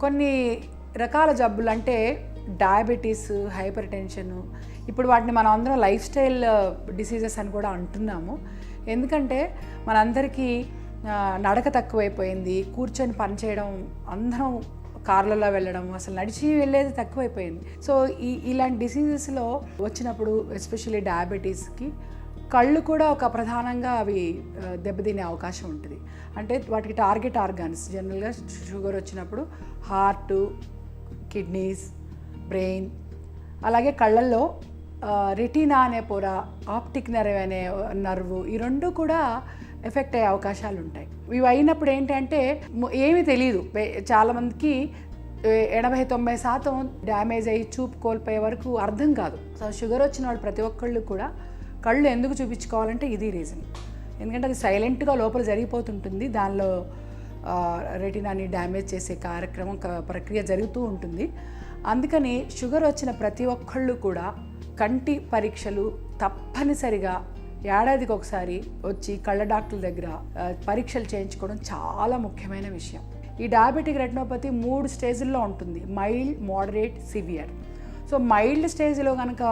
కొన్ని రకాల జబ్బులు అంటే డయాబెటీస్, హైపర్ టెన్షన్, ఇప్పుడు వాటిని మనం అందరం లైఫ్ స్టైల్ డిసీజెస్ అని కూడా అంటున్నాము. ఎందుకంటే మనందరికీ నడక తక్కువైపోయింది, కూర్చొని పనిచేయడం, అందరం కార్లలో వెళ్ళడం, అసలు నడిచి వెళ్ళేది తక్కువైపోయింది. సో ఇలాంటి డిసీజెస్లో వచ్చినప్పుడు ఎస్పెషల్లీ డయాబెటీస్కి కళ్ళు కూడా ఒక ప్రధానంగా అవి దెబ్బతినే అవకాశం ఉంటుంది. అంటే వాటికి టార్గెట్ ఆర్గాన్స్ జనరల్గా షుగర్ వచ్చినప్పుడు హార్ట్, కిడ్నీస్, బ్రెయిన్, అలాగే కళ్ళల్లో రెటీనా అనే పొర, ఆప్టిక్ నర్వ్ అనే నర్వ్, ఈ రెండు కూడా ఎఫెక్ట్ అయ్యే అవకాశాలు ఉంటాయి. ఇవి అయినప్పుడు ఏంటంటే ఏమీ తెలియదు చాలామందికి, 80-90% డ్యామేజ్ అయ్యి చూపు కోల్పోయే వరకు అర్థం కాదు. సో షుగర్ వచ్చిన వాళ్ళు ప్రతి ఒక్కళ్ళు కూడా కళ్ళు ఎందుకు చూపించుకోవాలంటే ఇది రీజన్. ఎందుకంటే అది సైలెంట్గా లోపల జరిగిపోతుంటుంది, దానిలో రెటినాని డ్యామేజ్ చేసే ప్రక్రియ జరుగుతూ ఉంటుంది. అందుకని షుగర్ వచ్చిన ప్రతి ఒక్కళ్ళు కూడా కంటి పరీక్షలు తప్పనిసరిగా ఏడాదికి ఒకసారి వచ్చి కళ్ళ డాక్టర్ల దగ్గర పరీక్షలు చేయించుకోవడం చాలా ముఖ్యమైన విషయం. ఈ డయాబెటిక్ రెటినోపతి 3 స్టేజ్ల్లో ఉంటుంది: mild, moderate, severe. So mild స్టేజ్లో కనుక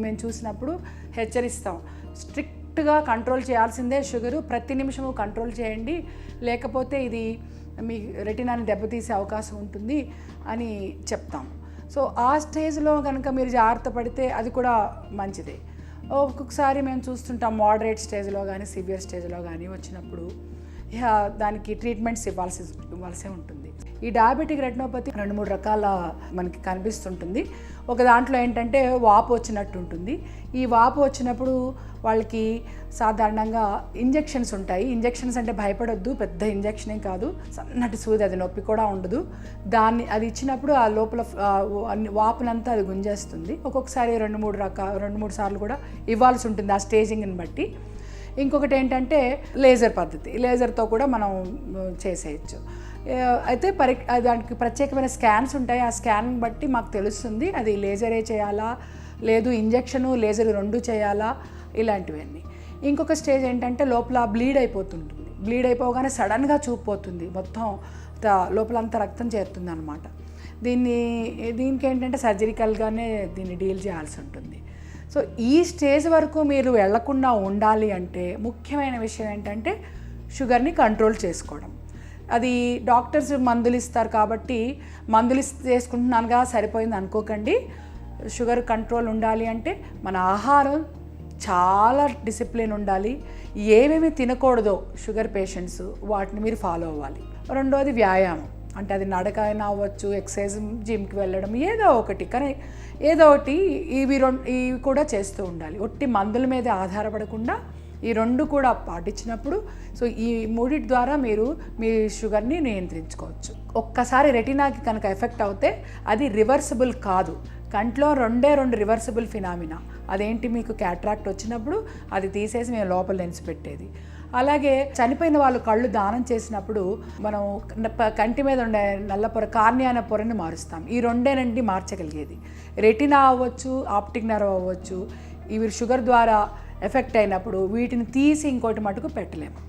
మేము చూసినప్పుడు హెచ్చరిస్తాం, స్ట్రిక్ట్గా కంట్రోల్ చేయాల్సిందే షుగరు, ప్రతి నిమిషము కంట్రోల్ చేయండి, లేకపోతే ఇది మీ రెటినాని దెబ్బతీసే అవకాశం ఉంటుంది అని చెప్తాం. సో ఆ స్టేజ్లో కనుక మీరు జాగ్రత్త పడితే అది కూడా మంచిదే. ఒక్కొక్కసారి మేము చూస్తుంటాం మోడరేట్ స్టేజ్లో కానీ సివియర్ స్టేజ్లో కానీ వచ్చినప్పుడు దానికి ట్రీట్మెంట్స్ ఇవ్వాల్సి ఉంటుంది. ఈ డయాబెటిక్ రెటినోపతి 2-3 రకాల మనకి కనిపిస్తుంటుంది. ఒక దాంట్లో ఏంటంటే వాపు వచ్చినట్టు ఉంటుంది. ఈ వాపు వచ్చినప్పుడు వాళ్ళకి సాధారణంగా ఇంజెక్షన్స్ ఉంటాయి. ఇంజెక్షన్స్ అంటే భయపడొద్దు, పెద్ద ఇంజెక్షనే కాదు, సన్నటి సూది, అది నొప్పి కూడా ఉండదు. అది ఇచ్చినప్పుడు ఆ లోపల వాపునంతా అది గుంజేస్తుంది. ఒక్కొక్కసారి 2-3 సార్లు కూడా ఇవ్వాల్సి ఉంటుంది ఆ స్టేజింగ్ని బట్టి. ఇంకొకటి ఏంటంటే లేజర్ పద్ధతి, లేజర్తో కూడా మనం చేసేయచ్చు. అయితే దానికి ప్రత్యేకమైన స్కాన్స్ ఉంటాయి. ఆ స్కాన్ బట్టి మాకు తెలుస్తుంది అది లేజరే చేయాలా, లేదు ఇంజెక్షను లేజర్ 2 చేయాలా, ఇలాంటివన్నీ. ఇంకొక స్టేజ్ ఏంటంటే లోపల బ్లీడ్ అయిపోతుంటుంది. బ్లీడ్ అయిపోగానే సడన్గా చూపుపోతుంది, మొత్తం లోపలంతా రక్తం చేరుతుంది అనమాట. దీనికి ఏంటంటే సర్జరికల్గానే దీన్ని డీల్ చేయాల్సి ఉంటుంది. సో ఈ స్టేజ్ వరకు మీరు వెళ్లకుండా ఉండాలి అంటే ముఖ్యమైన విషయం ఏంటంటే షుగర్ని కంట్రోల్ చేసుకోవడం. అది డాక్టర్స్ మందులు ఇస్తారు కాబట్టి మందులు చేసుకుంటున్నానుగా సరిపోయింది అనుకోకండి. షుగర్ కంట్రోల్ ఉండాలి అంటే మన ఆహారం చాలా డిసిప్లిన్ ఉండాలి. ఏమేమి తినకూడదో షుగర్ పేషెంట్స్ వాటిని మీరు ఫాలో అవ్వాలి. రెండోది వ్యాయామం, అంటే అది నడక అయినా అవ్వచ్చు, ఎక్సర్సైజ్, జిమ్కి వెళ్ళడం, ఏదో ఒకటి. కానీ ఏదో ఒకటి ఇవి కూడా చేస్తూ ఉండాలి. ఒట్టి మందుల మీద ఆధారపడకుండా ఈ 2 కూడా పాటించినప్పుడు సో ఈ 3 ద్వారా మీరు మీ షుగర్ని నియంత్రించుకోవచ్చు. ఒక్కసారి రెటినాకి కనుక ఎఫెక్ట్ అవుతే అది రివర్సిబుల్ కాదు. కంట్లో 2 రివర్సిబుల్ ఫినామినా. అదేంటి, మీకు క్యాట్రాక్ట్ వచ్చినప్పుడు అది తీసేసి మేము లోపల లెన్స్ పెట్టేది. అలాగే చనిపోయిన వాళ్ళు కళ్ళు దానం చేసినప్పుడు మనం కంటి మీద ఉండే నల్ల పొర, కార్నియా అనే పొరని మారుస్తాం. ఈ 2 మార్చగలిగేది. రెటినా అవ్వచ్చు, ఆప్టిక్ నర్వ్ అవ్వచ్చు. ఇవి షుగర్ ద్వారా ఎఫెక్ట్ అయినప్పుడు వీటిని తీసి ఇంకోటి మటుకు పెట్టలేము.